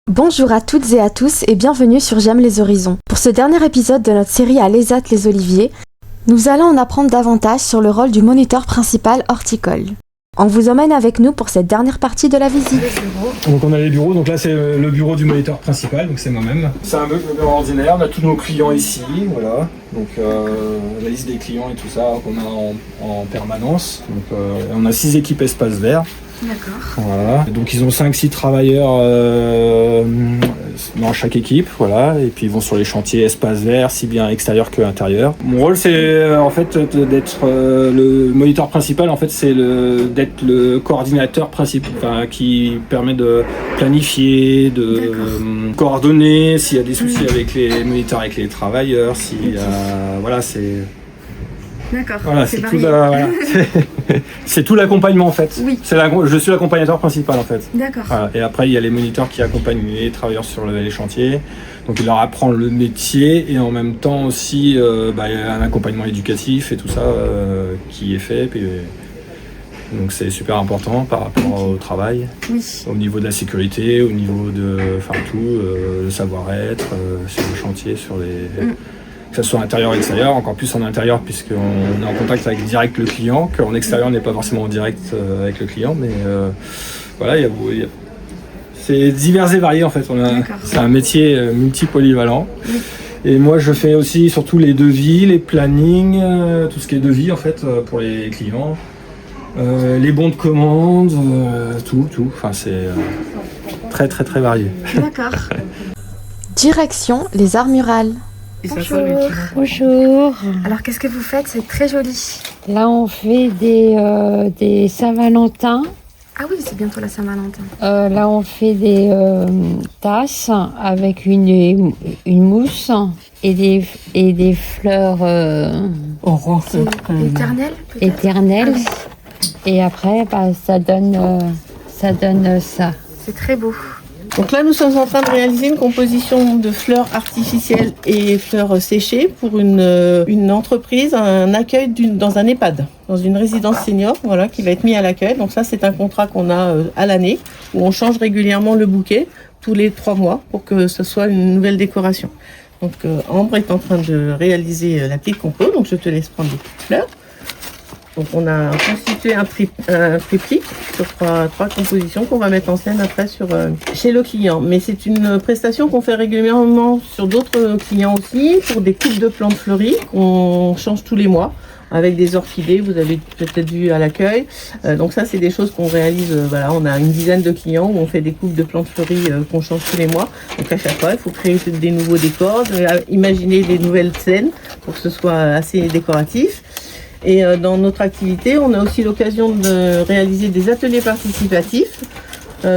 Bonjour à toutes et à tous et bienvenue sur J'aime les horizons. Pour ce dernier épisode de notre série à l'ESAT les Oliviers, nous allons en apprendre davantage sur le rôle du moniteur principal horticole. On vous emmène avec nous pour cette dernière partie de la visite. Donc on a les bureaux, donc là c'est le bureau du moniteur principal, donc c'est moi-même. C'est un meuble ordinaire, on a tous nos clients ici, voilà. Donc la liste des clients et tout ça qu'on a en permanence. Donc on a 6 équipes espace vert. D'accord. Voilà. Donc ils ont 5-6 travailleurs dans chaque équipe, voilà, et puis ils vont sur les chantiers espace vert, si bien extérieur que intérieur. Mon rôle c'est en fait d'être le moniteur principal, en fait c'est d'être le coordinateur principal, enfin, qui permet de planifier, de coordonner s'il y a des soucis avec les moniteurs, avec les travailleurs, s'il y a, voilà, c'est... D'accord, voilà, c'est tout, voilà. C'est tout l'accompagnement en fait. Oui. Je suis l'accompagnateur principal en fait. D'accord. Voilà. Et après il y a les moniteurs qui accompagnent les travailleurs sur les chantiers. Donc il leur apprend le métier et en même temps aussi il y a un accompagnement éducatif et tout ça qui est fait. Puis, donc c'est super important par rapport au travail. Oui. Au niveau de la sécurité, au niveau de le savoir-être sur le chantier, sur les... Que ce soit intérieur ou extérieur, encore plus en intérieur puisqu'on est en contact avec direct le client, qu'en extérieur on n'est pas forcément en direct avec le client, mais voilà, c'est divers et varié en fait. C'est un métier multi-polyvalent. Et moi je fais aussi surtout les devis, les plannings, tout ce qui est devis en fait pour les clients, les bons de commande, tout. Enfin c'est très très très varié. D'accord. Direction les Armurales. Bonjour. Bonjour. Alors qu'est-ce que vous faites? C'est très joli. Là on fait des Saint-Valentin. Ah oui, c'est bientôt la Saint-Valentin. Là on fait des tasses avec une mousse et des fleurs orange éternelles. Éternelles. Ah oui. Et après ça donne ça. C'est très beau. Donc là, nous sommes en train de réaliser une composition de fleurs artificielles et fleurs séchées pour une entreprise, un accueil dans un EHPAD, dans une résidence senior, voilà, qui va être mis à l'accueil. Donc ça, c'est un contrat qu'on a à l'année, où on change régulièrement le bouquet tous les 3 mois pour que ce soit une nouvelle décoration. Donc Ambre est en train de réaliser la petite compo, donc je te laisse prendre des petites fleurs. Donc on a constitué un triptyque sur trois compositions qu'on va mettre en scène après chez le client. Mais c'est une prestation qu'on fait régulièrement sur d'autres clients aussi, pour des coupes de plantes fleuries qu'on change tous les mois avec des orchidées, vous avez peut-être vu à l'accueil. Donc ça c'est des choses qu'on réalise, voilà, on a une dizaine de clients où on fait des coupes de plantes fleuries qu'on change tous les mois. Donc à chaque fois il faut créer des nouveaux décors, imaginer des nouvelles scènes pour que ce soit assez décoratif. Et dans notre activité, on a aussi l'occasion de réaliser des ateliers participatifs,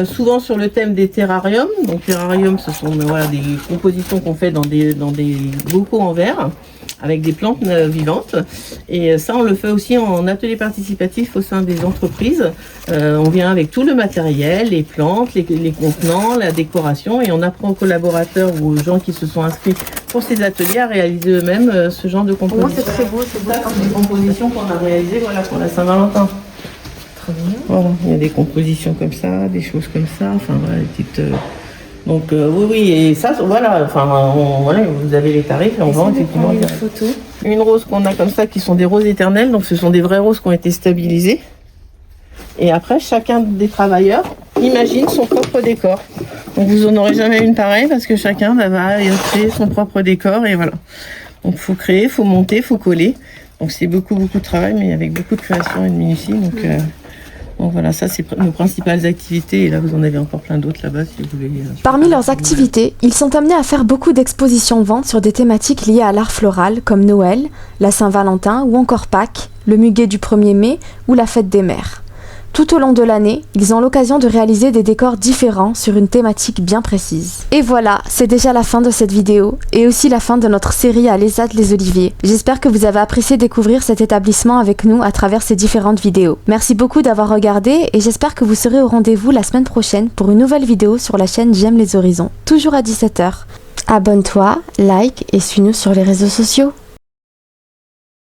souvent sur le thème des terrariums. Donc terrariums, ce sont des compositions qu'on fait dans des bocaux en verre avec des plantes vivantes. Et ça, on le fait aussi en atelier participatif au sein des entreprises. On vient avec tout le matériel, les plantes, les contenants, la décoration, et on apprend aux collaborateurs ou aux gens qui se sont inscrits pour ces ateliers à réaliser eux-mêmes ce genre de composition. Moi, c'est très beau, c'est beau. C'est des compositions qu'on a réalisées, voilà, pour la Saint-Valentin. Très bien. Voilà, il y a des compositions comme ça, des choses comme ça, enfin voilà, des petites... Donc oui, et ça, voilà, enfin voilà, vous avez les tarifs et on vend effectivement une photo. Une rose qu'on a comme ça qui sont des roses éternelles, donc ce sont des vraies roses qui ont été stabilisées. Et après, chacun des travailleurs imagine son propre décor. Donc vous n'en aurez jamais une pareille parce que chacun va créer son propre décor et voilà. Donc faut créer, faut monter, faut coller. Donc c'est beaucoup de travail, mais avec beaucoup de création et de minutie. Donc voilà, ça c'est nos principales activités, et là vous en avez encore plein d'autres là-bas si vous voulez. Parmi leurs activités, ils sont amenés à faire beaucoup d'expositions-ventes sur des thématiques liées à l'art floral comme Noël, la Saint-Valentin ou encore Pâques, le muguet du 1er mai ou la fête des mères. Tout au long de l'année, ils ont l'occasion de réaliser des décors différents sur une thématique bien précise. Et voilà, c'est déjà la fin de cette vidéo, et aussi la fin de notre série à l'ESAT les Oliviers. J'espère que vous avez apprécié découvrir cet établissement avec nous à travers ces différentes vidéos. Merci beaucoup d'avoir regardé, et j'espère que vous serez au rendez-vous la semaine prochaine pour une nouvelle vidéo sur la chaîne J'aime les horizons, toujours à 17h. Abonne-toi, like et suis-nous sur les réseaux sociaux.